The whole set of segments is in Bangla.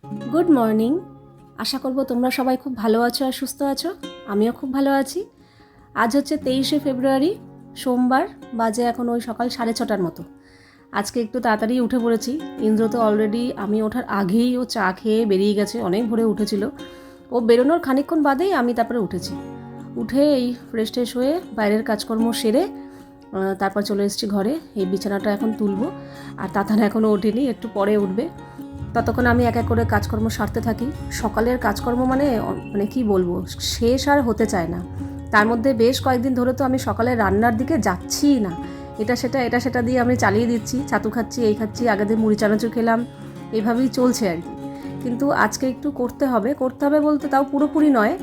Good morning. আশা করব তোমরা সবাই খুব ভালো আছো আর সুস্থ আছো। আমিও খুব ভালো আছি। আজ হচ্ছে 23শে ফেব্রুয়ারি, সোমবার। বাজে এখন ওই সকাল 6:30টার মতো। আজকে একটু তাড়াতাড়ি উঠে পড়েছি। ইন্দ্র তো অলরেডি আমি ওঠার আগেই ও চা খেয়ে বেরিয়ে গেছে, অনেক ভোরে উঠেছিল। ও বেরোনোর খানিকক্ষণ বাদেই আমি তারপরে উঠেছি। উঠে এই ফ্রেশ ট্রেশ হয়ে বাইরের কাজকর্ম সেরে তারপর চলে এসেছি ঘরে। এই বিছানাটা এখন তুলবো। আর তাতান এখনও ওঠেনি, একটু পরে উঠবে। ততক্ষণ আমি এক এক করে কাজকর্ম সারতে থাকি। সকালের কাজকর্ম মানে মানে কি বলবো, শেষ আর হতে চায় না। তার মধ্যে বেশ কয়েকদিন ধরে তো আমি সকালে রান্নার দিকে যাচ্ছিই না। এটা সেটা দিয়ে আমি চালিয়ে দিচ্ছি, ছাতু খাচ্ছি, এই খাচ্ছি, আগের দিন মুড়ি চানাচুর খেলাম, এইভাবেই চলছে আর কি। কিন্তু আজকে একটু করতে হবে বলতে তাও পুরোপুরি নয়।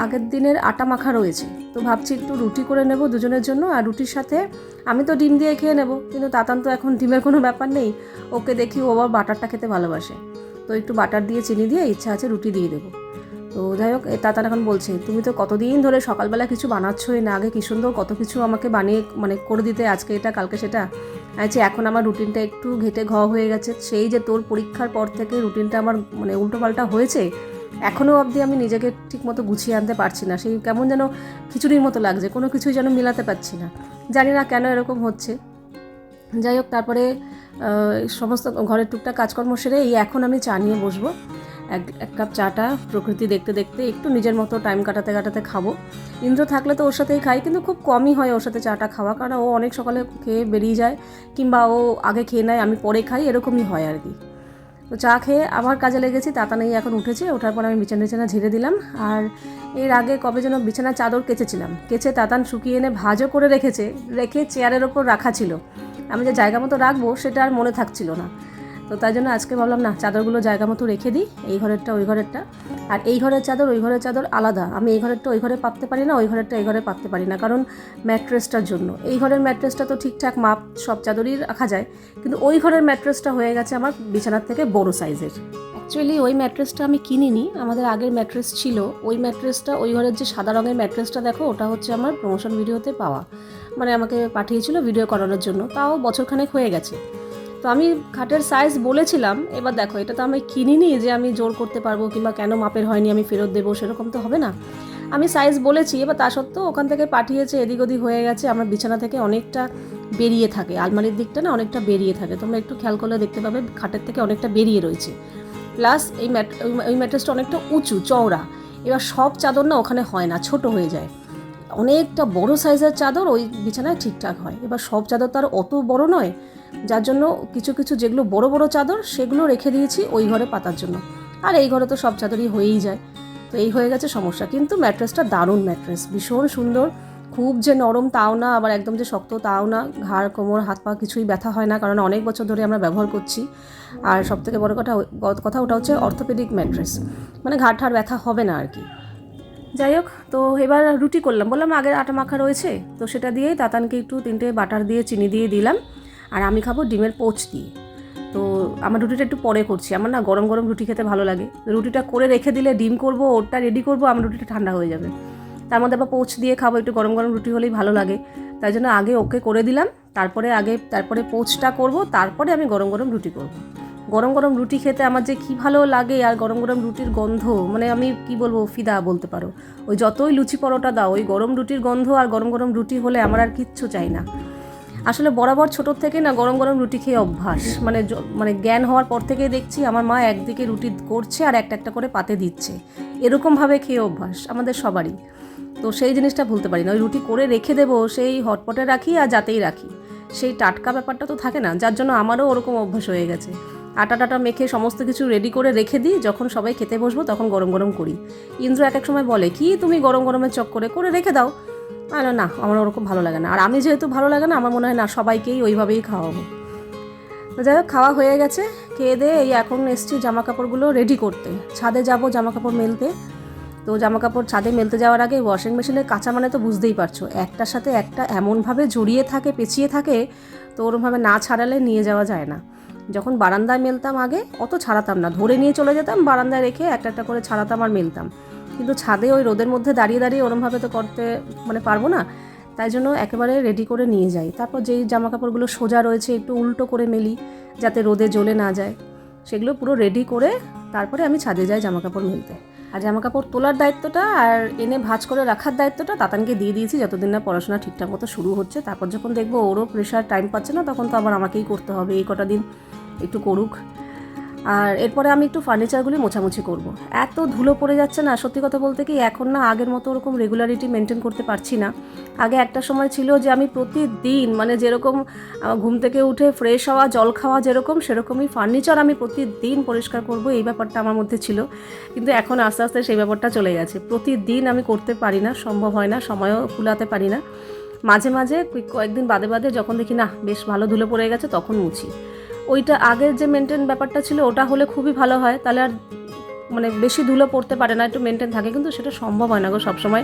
আগের দিনের আটা মাখা রয়েছে, তো ভাবছি একটু রুটি করে নেব দুজনের জন্য। আর রুটির সাথে আমি তো ডিম দিয়ে খেয়ে নেব, কিন্তু তাতান তো এখন ডিমের কোনো ব্যাপার নেই। ওকে দেখি ও আবার বাটারটা খেতে ভালোবাসে, তো একটু বাটার দিয়ে চিনি দিয়ে ইচ্ছা আছে রুটি দিয়ে দেবো। তো যাই হোক, তাতান এখন বলছে, তুমি তো কতদিন ধরে সকালবেলা কিছু বানাচ্ছোই না, আগে কী সুন্দর কত কিছু আমাকে বানিয়ে মানে করে দিতে, আজকে এটা কালকে সেটা। আচ্ছা, এখন আমার রুটিনটা একটু ঘেটে হয়ে গেছে। সেই যে তোর পরীক্ষার পর থেকে রুটিনটা আমার মানে উল্টোপাল্টা হয়েছে, এখনও অবধি আমি নিজেকে ঠিকমতো গুছিয়ে আনতে পারছি না। সেই কেমন যেন খিচুড়ির মতো লাগছে, কোনো কিছুই যেন মেলাতে পারছি না। জানি না কেন এরকম হচ্ছে। যাই হোক, তারপরে সমস্ত ঘরের টুকটাক কাজকর্ম সেরে এই এখন আমি চা নিয়ে বসবো। এক কাপ চাটা প্রকৃতি দেখতে দেখতে একটু নিজের মতো টাইম কাটাতে কাটাতে খাবো। ইন্দ্র থাকলে তো ওর সাথেই খাই, কিন্তু খুব কমই হয় ওর সাথে চাটা খাওয়া, কারণ ও অনেক সকালে খেয়ে বেরিয়ে যায়, কিংবা ও আগে খেয়ে নেয়, আমি পরে খাই, এরকমই হয় আর কি। তো চা খেয়ে আবার কাজে লেগেছি। তাতানেই এখন উঠেছে, ওঠার পর আমি বিছানা ঝেড়ে দিলাম। আর এর আগে কবে যেন বিছানার চাদর কেচেছিলাম, কেচে তাতান শুকিয়ে এনে ভাঁজও করে রেখে চেয়ারের ওপর রাখা ছিল। আমি যে জায়গা মতো রাখবো সেটা আর মনে থাকছিল না। তো তাই জন্য আজকে ভাবলাম না, চাদরগুলো জায়গা মতো রেখে দিই, এই ঘরেরটা ওই ঘরেরটা। আর এই ঘরের চাদর ওই ঘরের চাদর আলাদা, আমি এই ঘরেরটা ওই ঘরে পাততে পারি না, ওই ঘরেরটা এই ঘরে পাততে পারি না, কারণ ম্যাট্রেসটার জন্য। এই ঘরের ম্যাট্রেসটা তো ঠিকঠাক মাপ, সব চাদরই রাখা যায়, কিন্তু ওই ঘরের ম্যাট্রেসটা হয়ে গেছে আমার বিছানার থেকে বড় সাইজের। অ্যাকচুয়ালি ওই ম্যাট্রেসটা আমি কিনিনি, আমাদের আগের ম্যাট্রেস ছিল। ওই ম্যাট্রেসটা, ওই ঘরের যে সাদা রঙের ম্যাট্রেসটা দেখো, ওটা হচ্ছে আমার প্রমোশন ভিডিওতে পাওয়া, মানে আমাকে পাঠিয়েছিল ভিডিও করানোর জন্য, তাও বছরখানেক হয়ে গেছে। তো আমি খাটের সাইজ বলেছিলাম, এবার দেখো এটা তো আমি কিনিনি যে আমি জোর করতে পারবো, কিংবা কেন মাপের হয়নি আমি ফেরত দেবো, সেরকম তো হবে না। আমি সাইজ বলেছি, এবার তা সত্ত্বেও ওখান থেকে পাঠিয়েছে, এদিক ওদিক হয়ে গেছে, আমার বিছানা থেকে অনেকটা বেরিয়ে থাকে, আলমারির দিকটা না অনেকটা বেরিয়ে থাকে, তোমরা একটু খেয়াল করলে দেখতে পাবে খাটের থেকে অনেকটা বেরিয়ে রয়েছে। প্লাস ওই ম্যাট্রেসটা অনেকটা উঁচু চওড়া। এবার সব চাদর না ওখানে হয় না, ছোট হয়ে যায়। অনেকটা বড় সাইজের চাদর ওই বিছানায় ঠিকঠাক হয়, এবার সব চাদর তো আর অত বড় নয়, যার জন্য কিছু কিছু যেগুলো বড় বড় চাদর সেগুলো রেখে দিয়েছি ওই ঘরে পাতার জন্য। আর এই ঘরে তো সব চাদরই হয়েই যায়। তো এই হয়ে গেছে সমস্যা। কিন্তু ম্যাট্রেসটা দারুণ ম্যাট্রেস, ভীষণ সুন্দর। খুব যে নরম তাও না, আবার একদম যে শক্ত তাও না। ঘাড় কোমর হাত পা কিছুই ব্যথা হয় না, কারণ অনেক বছর ধরে আমরা ব্যবহার করছি। আর সবথেকে বড় কথা ওটা হচ্ছে অর্থোপেডিক ম্যাট্রেস, মানে ঘাড় ঠাড় ব্যথা হবে না আর কি। যাই হোক, তো এবার রুটি করলাম, বললাম আগের আটা মাখা রয়েছে, তো সেটা দিয়েই তাতানকে একটু 3টে বাটার দিয়ে চিনি দিয়ে দিলাম। আর আমি খাবো ডিমের পোচ দিয়ে। তো আমার রুটিটা একটু পরে করছি, আমার না গরম গরম রুটি খেতে ভালো লাগে। রুটিটা করে রেখে দিলে ডিম করবো, ওটা রেডি করবো, আমার রুটিটা ঠান্ডা হয়ে যাবে। তার মধ্যে আবার পোচ দিয়ে খাবো, একটু গরম গরম রুটি হলেই ভালো লাগে। তাই জন্য আগে ওকে করে দিলাম, তারপরে পোচটা করব, তারপরে আমি গরম গরম রুটি করব। গরম গরম রুটি খেতে আমার যে কী ভালো লাগে, আর গরম গরম রুটির গন্ধ, মানে আমি কি বলবো, ফিদা বলতে পারো। ওই যতই লুচি পরোটা দাও, ওই গরম রুটির গন্ধ আর গরম গরম রুটি হলে আমার আর কিচ্ছু চাই না। আসলে বরাবর ছোটোর থেকে না গরম গরম রুটি খেয়ে অভ্যাস, মানে জ্ঞান হওয়ার পর থেকেই দেখছি আমার মা একদিকে রুটি করছে আর একটা একটা করে পাতে দিচ্ছে, এরকমভাবে খেয়ে অভ্যাস আমাদের সবারই। তো সেই জিনিসটা ভুলতে পারি না, ওই রুটি করে রেখে দেবো, সেই হটপটে রাখি আর যাতেই রাখি, সেই টাটকা ব্যাপারটা তো থাকে না, যার জন্য আমারও ওরকম অভ্যাস হয়ে গেছে। আটা টাটা মেখে সমস্ত কিছু রেডি করে রেখে দিই, যখন সবাই খেতে বসবো তখন গরম গরম করি। ইন্দ্র এক এক সময় বলে, কি তুমি গরম গরমের চক্করে করে রেখে দাও। না, আমার ওরকম ভালো লাগে না, আর আমি যেহেতু ভালো লাগে না, আমার মনে হয় না সবাইকেই ওইভাবেই খাওয়াবো। তো যাই হোক, খাওয়া হয়ে গেছে, খেয়ে দিয়ে এই এখন এসছি জামা কাপড়গুলো রেডি করতে, ছাদে যাব জামা কাপড় মেলতে। তো জামা কাপড় ছাদে মেলতে যাওয়ার আগে ওয়াশিং মেশিনে কাঁচা মানে তো বুঝতেই পারছো, একটার সাথে একটা এমনভাবে জড়িয়ে থাকে, পেঁচিয়ে থাকে, তো ওরমভাবে না ছাড়ালে নিয়ে যাওয়া যায় না। যখন বারান্দায় মেলতাম আগে অত ছাড়াতাম না, ধরে নিয়ে চলে যেতাম, বারান্দায় রেখে একটা একটা করে ছাড়াতাম আর মেলতাম। কিন্তু ছাদে ওই রোদের মধ্যে দাঁড়িয়ে দাঁড়িয়ে ওরমভাবে তো করতে মানে পারবো না, তাই জন্য একেবারে রেডি করে নিয়ে যাই। তারপর যেই জামা কাপড়গুলো সোজা রয়েছে একটু উল্টো করে মেলি, যাতে রোদে জ্বলে না যায়। সেগুলো পুরো রেডি করে তারপরে আমি ছাদে যাই জামাকাপড় মেলতে। আর জামাকাপড় তোলার দায়িত্বটা আর এনে ভাঁজ করে রাখার দায়িত্বটা তাতানকে দিয়ে দিয়েছি যতদিন না পড়াশোনা ঠিকঠাক মতো শুরু হচ্ছে। তারপর যখন দেখবো ওরও প্রেশার টাইম পাচ্ছে না, তখন তো আবার আমাকেই করতে হবে, এই কটা দিন একটু করুক। আর এরপরে আমি একটু ফার্নিচারগুলি মোছামুছি করব। এত ধুলো পড়ে যাচ্ছে না, সত্যি কথা বলতে কি এখন না আগের মতো ওরকম রেগুলারিটি মেনটেন করতে পারছি না। আগে একটা সময় ছিল যে আমি প্রতিদিন মানে যেরকম ঘুম থেকে উঠে ফ্রেশ হওয়া, জল খাওয়া যেরকম, সেরকমই ফার্নিচার আমি প্রতিদিন পরিষ্কার করব, এই ব্যাপারটা আমার মধ্যে ছিল। কিন্তু এখন আস্তে আস্তে সেই ব্যাপারটা চলে গেছে। প্রতিদিন আমি করতে পারি না, সম্ভব হয় না, সময়ও কুলাতে পারি না। মাঝে মাঝে কয়েকদিন বাদে বাদে যখন দেখি না বেশ ভালো ধুলো পড়ে গেছে তখন মুছি। ওইটা আগের যে মেনটেন ব্যাপারটা ছিল ওটা হলে খুবই ভালো হয়, তাহলে আর মানে বেশি ধুলো পড়তে পারে না, একটু মেনটেন থাকে। কিন্তু সেটা সম্ভব হয় না গো সবসময়।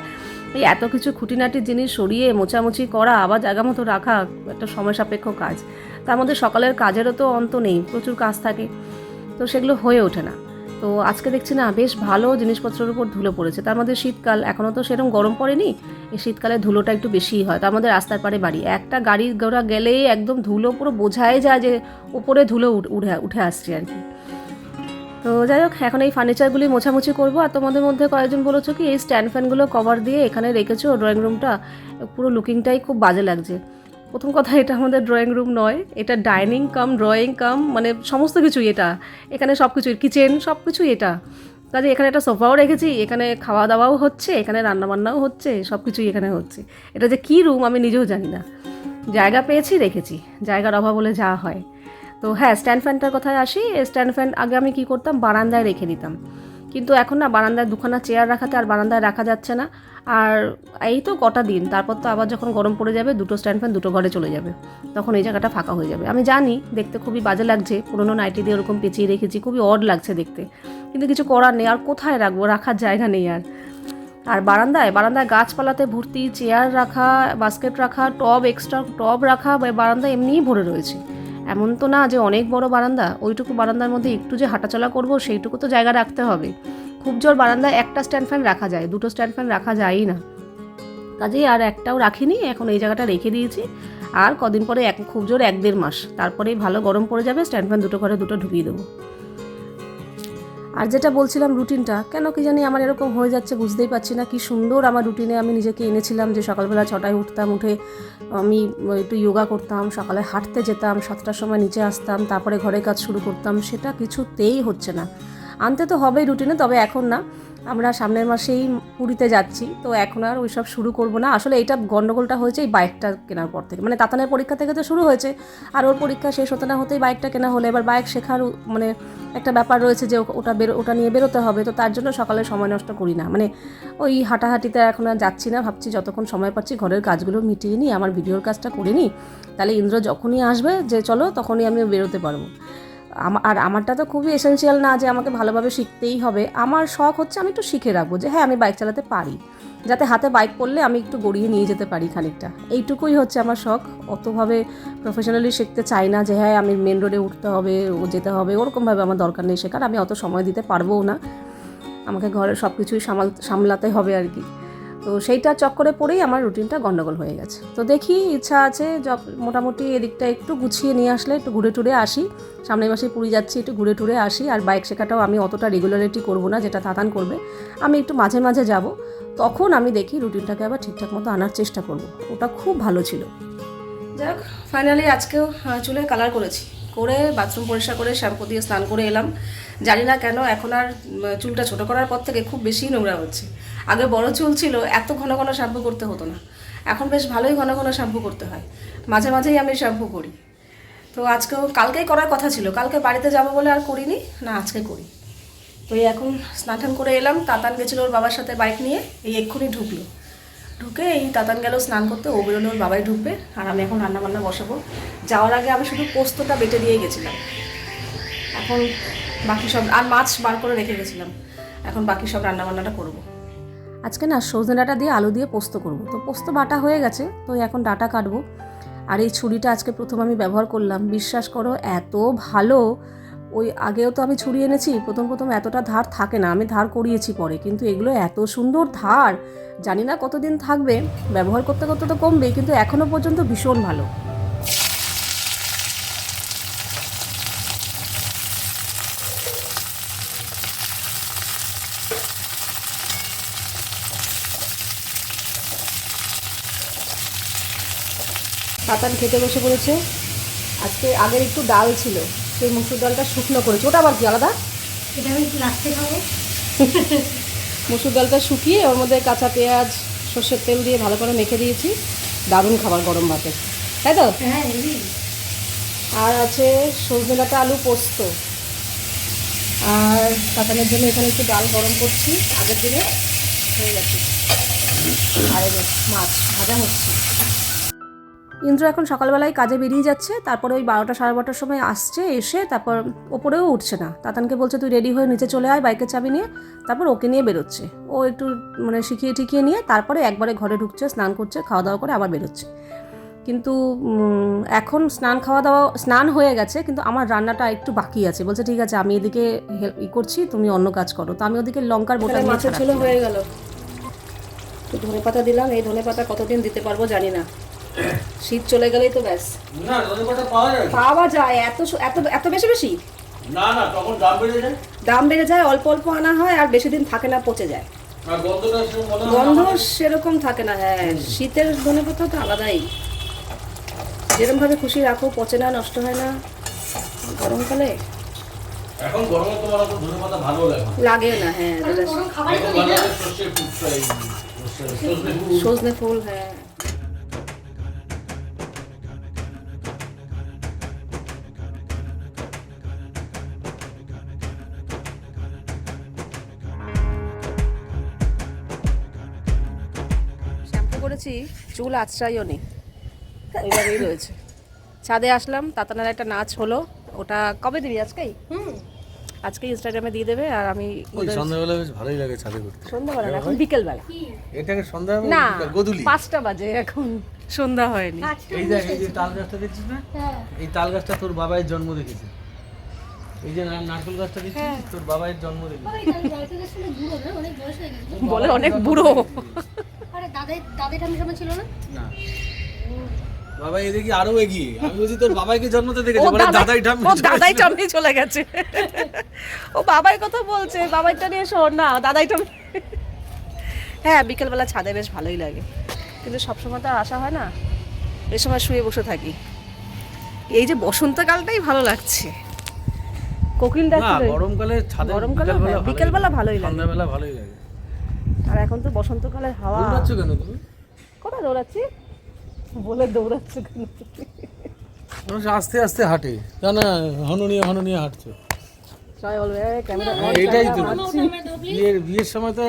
এই এত কিছু খুঁটিনাটি জিনিস সরিয়ে মোছামুছি করা, আবার জায়গা মতো রাখা একটা সময় সাপেক্ষ কাজ। তার মধ্যে সকালের কাজেরও তো অন্ত নেই, প্রচুর কাজ থাকে, তো সেগুলো হয়ে ওঠে না। তো আজকে দেখছি না বেশ ভালো জিনিসপত্রের উপর ধুলো পড়েছে। তার মধ্যে শীতকাল, এখনও তো সেরকম গরম পড়েনি, এই শীতকালে ধুলোটা একটু বেশিই হয়। তার মধ্যে রাস্তার পাড়ে বাড়ি, একটা গাড়ি ঘোড়া গেলেই একদম ধুলো পুরো বোঝাই যায় যে উপরে ধুলো উঠে আসছে আর কি। তো যাই হোক, এখন এই ফার্নিচারগুলি মোছামুছি করবো। আর তোমাদের মধ্যে কয়েকজন বলেছো কি এই স্ট্যান্ড ফ্যানগুলো কভার দিয়ে এখানে রেখেছো ড্রয়িং রুমটা, পুরো লুকিংটাই খুব বাজে লাগছে। প্রথম কথা, এটা আমাদের ড্রয়িং রুম নয়, এটা ডাইনিং কাম ড্রয়িং কাম মানে সমস্ত কিছুই এটা। এখানে সব কিছুই, কিচেন সব কিছুই এটা। কাজে এখানে একটা সোফাও রেখেছি, এখানে খাওয়া দাওয়াও হচ্ছে, এখানে রান্নাবান্নাও হচ্ছে, সব কিছুই এখানে হচ্ছে। এটা যে কী রুম আমি নিজেও জানি না। জায়গা পেয়েছি রেখেছি, জায়গার অভাব বলে যা হয়। তো হ্যাঁ, স্ট্যান্ড ফ্যানটার কথায় আসি। স্ট্যান্ড ফ্যান আগে আমি কী করতাম, বারান্দায় রেখে দিতাম, কিন্তু এখন না বারান্দায় দুখানা চেয়ার রাখাতে আর বারান্দায় রাখা যাচ্ছে না। আর এই তো কটা দিন, তারপর তো আবার যখন গরম পড়ে যাবে দুটো স্ট্যান্ড ফ্যান দুটো ঘরে চলে যাবে, তখন এই জায়গাটা ফাঁকা হয়ে যাবে। আমি জানি দেখতে খুবই বাজে লাগছে, পুরোনো নাইটি দিয়ে ওরকম পেঁচিয়ে রেখেছি, খুবই অড লাগছে দেখতে, কিন্তু কিছু করার নেই। আর কোথায় রাখবো, রাখার জায়গা নেই আর। আর বারান্দায় গাছপালাতে ভর্তি, চেয়ার রাখা, বাস্কেট রাখা, টব এক্সট্রা টব রাখা, বারান্দা এমনিই ভরে রয়েছে। এমন তো না যে অনেক বড় বারান্দা, ওইটুকু বারান্দার মধ্যে একটু যে হাঁটাচলা করবো সেইটুকু তো জায়গা রাখতে হবে। খুব জোর বারান্দায় একটা স্ট্যান্ড ফ্যান রাখা যায়, দুটো স্ট্যান্ড ফ্যান রাখা যায়ই না। কাজেই আর একটাও রাখিনি, এখন এই জায়গাটা রেখে দিয়েছি। আর কদিন পরে খুব জোর 1-1.5 মাস, তারপরেই ভালো গরম পড়ে যাবে, স্ট্যান্ড ফ্যান দুটো ঘরে দুটো ঢুকিয়ে দেবো। আর যেটা বলছিলাম রুটিনটা, কেন কি জানি আমার এরকম হয়ে যাচ্ছে বুঝতেই পারছি না। কি সুন্দর আমার রুটিনে আমি নিজেকে এনেছিলাম যে সকালবেলা 6টায় উঠতাম, উঠে আমি একটু যোগা করতাম, সকালে হাঁটতে যেতাম, 7টার সময় নিচে আসতাম, তারপরে ঘরের কাজ শুরু করতাম। সেটা কিছুতেই হচ্ছে না। আনতে তো হবেই রুটিনে, তবে এখন না। আমরা সামনের মাসেই পুরীতে যাচ্ছি, তো এখন আর ওইসব শুরু করব না। আসলে এইটা গন্ডগোলটা হয়েছে এই বাইকটা কেনার পর থেকে, মানে তাতানের পরীক্ষা থেকে তো শুরু হয়েছে, আর ওর পরীক্ষা শেষ হতে না হতেই বাইকটা কেনা হলো। এবার বাইক শেখার মানে একটা ব্যাপার রয়েছে যে ওটা নিয়ে বেরোতে হবে, তো তার জন্য সকালে সময় নষ্ট করি না। মানে ওই হাঁটাহাঁটিতে এখন আর যাচ্ছি না, ভাবছি যতক্ষণ সময় পাচ্ছি ঘরের কাজগুলো মিটিয়ে নিই, আমার ভিডিওর কাজটা করে নিই, তাহলে ইন্দ্র যখনই আসবে যে চলো তখনই আমি বেরোতে পারবো। আর আমারটা তো খুবই এসেনশিয়াল না যে আমাকে ভালোভাবে শিখতেই হবে। আমার শখ হচ্ছে আমি একটু শিখে রাখবো যে হ্যাঁ আমি বাইক চালাতে পারি, যাতে হাতে বাইক পড়লে আমি একটু গড়িয়ে নিয়ে যেতে পারি খানিকটা, এইটুকুই হচ্ছে আমার শখ। অতভাবে প্রফেশনালি শিখতে চাই না যে হ্যাঁ আমি মেন রোডে উঠতে হবে, ও যেতে হবে, ওরকমভাবে আমার দরকার নেই শেখার। আমি অত সময় দিতে পারবও না, আমাকে ঘরের সব কিছুই সামলাতে হবে আর কি। তো সেইটা চক্করে পড়েই আমার রুটিনটা গন্ডগোল হয়ে গেছে। তো দেখি, ইচ্ছা আছে মোটামুটি এদিকটা একটু গুছিয়ে নিয়ে আসলে একটু ঘুরে টুরে আসি। সামনের মাসে পুরী যাচ্ছি, একটু ঘুরে টুরে আসি। আর বাইক শেখাটাও আমি অতটা রেগুলারিটি করবো না যেটা তাতান করবে, আমি একটু মাঝে মাঝে যাব। তখন আমি দেখি রুটিনটাকে আবার ঠিকঠাক মতো আনার চেষ্টা করব। ওটা খুব ভালো ছিল। যাক, ফাইনালি আজকেও চুলের কালার করেছি, করে বাথরুম পরিষ্কার করে শ্যাম্পু দিয়ে স্নান করে এলাম। জানি না কেন এখন আর চুলটা ছোটো করার পর থেকে খুব বেশি নোংরা হচ্ছে। আগে বড় চুল ছিল, এত ঘন ঘন শ্যাম্পু করতে হতো না, এখন বেশ ভালোই ঘন ঘন শ্যাম্পু করতে হয়। মাঝে মাঝেই আমি শ্যাম্পু করি। তো কালকেই করার কথা ছিল, কালকে বাড়িতে যাব বলে আর করিনি, না আজকে করি। তো এই এখন স্নান টান করে এলাম। তাতান গেছিলো ওর বাবার সাথে বাইক নিয়ে, এই এক্ষুনি ঢুকে এই তাতান গেল স্নান করতে, ও বেরোলে ওর বাবাই ঢুকবে। আর আমি এখন রান্নাবান্না বসাবো। যাওয়ার আগে আমি শুধু পোস্তটা বেটে দিয়ে গেছিলাম, এখন বাকি সব, আর মাছ বার করে রেখে গেছিলাম, এখন বাকি সব রান্নাবান্নাটা করবো। আজকে না সজনে ডাঁটা দিয়ে আলু দিয়ে পোস্ত করব। তো পোস্ত বাটা হয়ে গেছে, তো এখন ডাঁটা কাটবো। আর এই ছুরিটা আজকে প্রথম আমি ব্যবহার করলাম, বিশ্বাস করো এত ভালো। ওই আগেও তো আমি ছুরি এনেছি, প্রথম এতটা ধার থাকে না, আমি ধার করিয়েছি পরে, কিন্তু এগুলো এত সুন্দর ধার, জানি না কতদিন থাকবে, ব্যবহার করতে করতে তো কমবে, কিন্তু এখনও পর্যন্ত ভীষণ ভালো। তাতান খেতে বসে পড়েছে। আজকে আগের একটু ডাল ছিল, সেই মুসুর ডালটা শুকনো করেছে। ওটা আবার কি আলাদা? এটা আমি লাস্টে খাবো। মুসুর ডালটা শুকিয়ে ওর মধ্যে কাঁচা পেঁয়াজ সর্ষের তেল দিয়ে ভালো করে মেখে দিয়েছি। দারুণ খাবার গরম ভাতে, তাই তো? হ্যাঁ, আর আছে সজনে ডাঁটা আলু পোস্ত। আর তাতানের জন্য এখানে একটু ডাল গরম করছি, আগের দিনে হয়ে গেছে। আর এই যে মাছ ভাজা হচ্ছে। ইন্দ্র এখন সকালবেলায় কাজে বেরিয়ে যাচ্ছে, তারপরে ওই 12টা সাড়ে 12টার সময় আসছে, এসে তারপর ওপরেও উঠছে না। তাতানকে বলছে তুই রেডি হয়ে নিচে চলে আয় বাইকের চাবি নিয়ে, তারপর ওকে নিয়ে বেরোচ্ছে। ও একটু মানে শিখিয়ে টিকিয়ে নিয়ে তারপরে একবারে ঘরে ঢুকছে, স্নান করছে, খাওয়া দাওয়া করে আবার বেরোচ্ছে। কিন্তু এখন স্নান হয়ে গেছে, কিন্তু আমার রান্নাটা একটু বাকি আছে। বলছে ঠিক আছে, আমি এদিকে করছি, তুমি অন্য কাজ করো। তো আমি ওদিকে লঙ্কার বোটা মাছের ছিল হয়ে গেল। তো ধনে পাতা দিলাম, এই ধনে পাতা কতদিন দিতে পারবো জানি না, শীত চলে গেলেই তো ব্যাস। না ধনে পাতা পাওয়া যায়? পাওয়া যায়, এত এত এত বেশি বেশি না না, তখন দাম বেড়ে যায়। দাম বেড়ে যায়, অল্প অল্প আনা হয়, আর বেশি দিন থাকে না, পচে যায়। আর গন্ধটা সেরকম মনে হয় না গন্ধ আমাদের। সেরকম থাকে না। হ্যাঁ, শীতের ধনে পাতা তো আলাদাই, যেরকম ভাবে খুশি রাখো, পচে না, নষ্ট হয় না। গরমকালে এখন গরমে তোমার অত ধনে পাতা ভালো লাগে না। লাগে না। হ্যাঁ, গরম খাবার এখন করি না। বাজারে সর্ষে ফুল ফ্রাই, সর্ষে ফুল। সজনে ফুল। হ্যাঁ, শ্যাম্পু করেছি, চুল আঁচড়াইও নেই, ওইভাবেই রয়েছে। ছাদে আসলাম, তাতানের একটা নাচ হলো। ওটা কবে দিবি? আজকেই? আজকে ইনস্টাগ্রামে দিয়ে দেবে। আর আমি ওদের সন্ধ্যাবেলা বেশ ভালোই লাগে ছাদে ঘুরতে। সন্ধ্যাবেলা না, এখন বিকেলবেলা। এটাকে সন্ধ্যা না, গোধূলি। 5টা বাজে, এখন সন্ধ্যা হয়নি। এই দেখ, এই যে তাল গাছটা দেখছিস না, হ্যাঁ। এই তাল গাছটা তোর বাবাইয়ের জন্ম দেখেছে। এই যে নারকেল গাছটা দেখছিস, তোর বাবাইয়ের জন্ম দেখেছে। ওই নারকেল গাছটা অনেক বুড়ো না, অনেক বয়স হয়ে গেছে। বলে অনেক বুড়ো। আরে দাদের ঠাম্মির সময় ছিল না? না, বাবাই এদিকে আরো এগিয়ে। আমি বলছি তোর বাবাইকে জন্মতে ও দেখেছে, বলে দাদাই ঠাম্মি। ও দাদাই টাম্মি চলে গেছে। ও বাবাই কথা বলছে, বাবাইটা নিয়ে শোন না, দাদাই টাম্মি। হ্যাঁ, বিকেলবেলা ছাদে বেশ ভালোই লাগে, কিন্তু সবসময় তো আর আসা হয় না। এই সময় শুয়ে বসে থাকি। এই যে বসন্তকালটাই ভালো লাগছে। কোকিল না, ডাকছিল। গরমকালে ছাদে গরমকালে বিকেলবেলা ভালোই লাগে, সন্ধ্যাবেলা ভালোই লাগে। আর এখন তো বসন্তকালের হাওয়া। দৌড়াচ্ছ কেন তুমি? কোথায় দৌড়াচ্ছি? বলে দৌড়াচ্ছ কেন? মানুষ আস্তে আস্তে হাঁটে, না হননিয়ে হাঁটছে। সবাই বলবে ক্যামেরা। এইটাই তো ক্যামেরা দাও please। বিয়ের সময় তো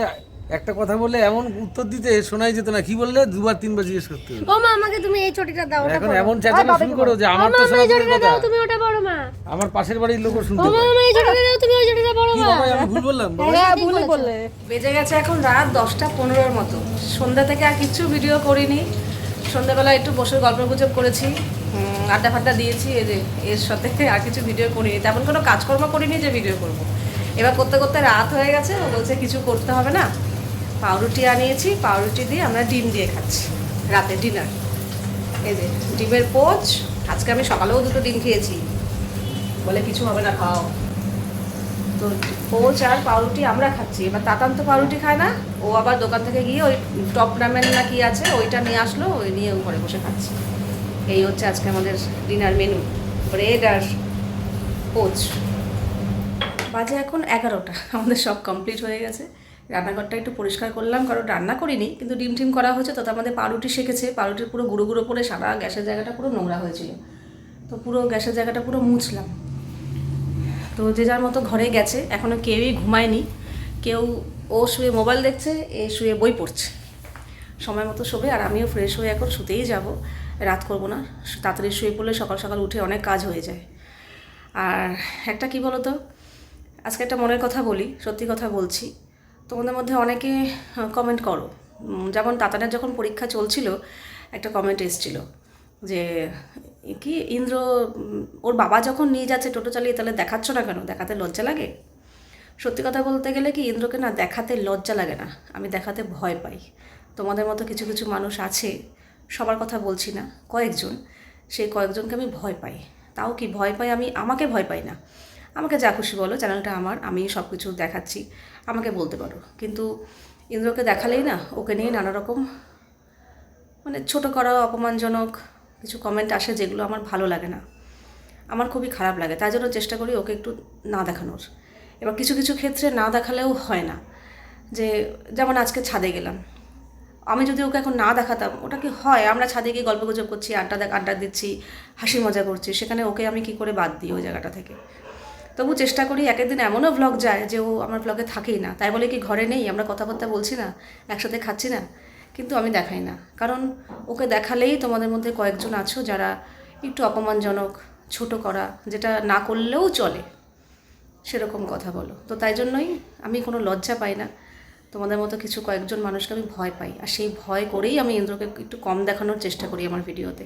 একটা কথা বললে এমন উত্তর দিতে শোনাই যেত না। কি বললে? 2-3 বার জিজ্ঞেস করতে হতো। ও মা, আমাকে তুমি এই চটিটা দাও, ওটা এখন পরো। এমন চেঁচানো শুরু করো যে আমার ও মা, তো আমায় এই শোনা চটিটা কথা, দাও, তুমি ওটা পরো মা। আমার পাশের বাড়ির লোকও ও শুনতে মা, পায়। আমায় এই চটিটা দাও, তুমি ওই চটিটা পরো কি মা। বাবা, আমি ভুল বললাম? হ্যাঁ, ভুলই বললে। বেজে গেছে এখন রাত 10টা 15-এর মতো। সন্ধ্যা থেকে আর কিচ্ছু ভিডিও করিনি। সন্ধ্যাবেলা একটু বসে গল্প গুজব করেছি, আড্ডা ফাড্ডা দিয়েছি, এই যে এর সাথে আর কিছু ভিডিও করিনি। তেমন কোনো কাজকর্ম করিনি যে ভিডিও করব। এবার করতে করতে রাত হয়ে গেছে। ও বলছে কিছু করতে হবে না, পাউরুটি আনিয়েছি, পাউরুটি দিয়ে আমরা ডিম দিয়ে খাচ্ছি রাতে ডিনার। এই যে ডিমের পোচ। আজকে আমি সকালেও 2টো ডিম খেয়েছি, বলে কিছু হবে না, খাও। তো পোচ আর পাউরুটি আমরা খাচ্ছি। এবার তাতান তো পাউরুটি খায় না, ও আবার দোকান থেকে গিয়ে ওই টপ রামেন না কি আছে ওইটা নিয়ে আসলো, ওই নিয়ে ঘরে বসে খাচ্ছি। এই হচ্ছে আজকে আমাদের ডিনার মেনু, ব্রেড আর পোচ। বাজে এখন 11টা, আমাদের সব কমপ্লিট হয়ে গেছে। রান্নাঘরটা একটু পরিষ্কার করলাম, কারণ রান্না করিনি, কিন্তু ডিম টিম করা হয়েছে। তো তার মধ্যে পাউরুটি সেকেছে, পাউরুটির পুরো গুঁড়ো গুঁড়ো করে সারা গ্যাসের জায়গাটা পুরো নোংরা হয়েছিল। তো পুরো গ্যাসের জায়গাটা পুরো মুছলাম। তো যে যার মতো ঘরে গেছে, এখনও কেউই ঘুমায়নি। কেউ ও শুয়ে মোবাইল দেখছে, এ শুয়ে বই পড়ছে। সময় মতো শোবে, আর আমিও ফ্রেশ হয়ে এখন শুতেই যাব। রাত করবো না, তাড়াতাড়ি শুয়ে পড়লে সকাল সকাল উঠে অনেক কাজ হয়ে যায়। আর একটা কি বলো তো, আজকে একটা মনের কথা বলি, সত্যি কথা বলছি। তোমাদের মধ্যে অনেকে কমেন্ট করো, যেমন তাতানের যখন পরীক্ষা চলছিল একটা কমেন্ট এসেছিলো যে কি ইন্দ্র, ওর বাবা যখন নিয়ে যাচ্ছে টোটো চালিয়ে, তাহলে দেখাচ্ছ না কেন, দেখাতে লজ্জা লাগে? সত্যি কথা বলতে গেলে কি, ইন্দ্রকে না দেখাতে লজ্জা লাগে না, আমি দেখাতে ভয় পাই। তোমাদের মতো কিছু কিছু মানুষ আছে, সবার কথা বলছি না, কয়েকজন, সেই কয়েকজনকে আমি ভয় পাই। তাও কি ভয় পাই আমি, আমাকে ভয় পাই না। আমাকে যা খুশি বলো, চ্যানেলটা আমার, আমি সব কিছু দেখাচ্ছি, আমাকে বলতে পারো। কিন্তু ইন্দ্রকে দেখালেই না ওকে নিয়ে নানা রকম মানে ছোটো করা, অপমানজনক কিছু কমেন্ট আসে যেগুলো আমার ভালো লাগে না, আমার খুবই খারাপ লাগে। তাই জন্য চেষ্টা করি ওকে একটু না দেখানোর। এবার কিছু কিছু ক্ষেত্রে না দেখালেও হয় না, যে যেমন আজকে ছাদে গেলাম, আমি যদি ওকে এখন না দেখাতাম, ওটা কি হয়, আমরা ছাদে গিয়ে গল্পগুজব করছি, আড্ডা দিচ্ছি, হাসি মজা করছি, সেখানে ওকে আমি কি করে বাদ দিই ওই জায়গাটা থেকে। তবু চেষ্টা করি, একের দিন এমনও ভ্লগ যায় যে ও আমার ভ্লগে থাকেই না, তাই বলে কি ঘরে নেই, আমরা কথাবার্তা বলছি না, একসাথে খাচ্ছি না, কিন্তু আমি দেখাই না। কারণ ওকে দেখালেই তোমাদের মধ্যে কয়েকজন আছো যারা একটু অপমানজনক, ছোট করা, যেটা না করলেও চলে সেরকম কথা বলো। তো তাই জন্যই আমি কোনো লজ্জা পাই না, তোমাদের মতো কিছু কয়েকজন মানুষকে আমি ভয় পাই, আর সেই ভয় করেই আমি ইন্দ্রকে একটু কম দেখানোর চেষ্টা করি আমার ভিডিওতে।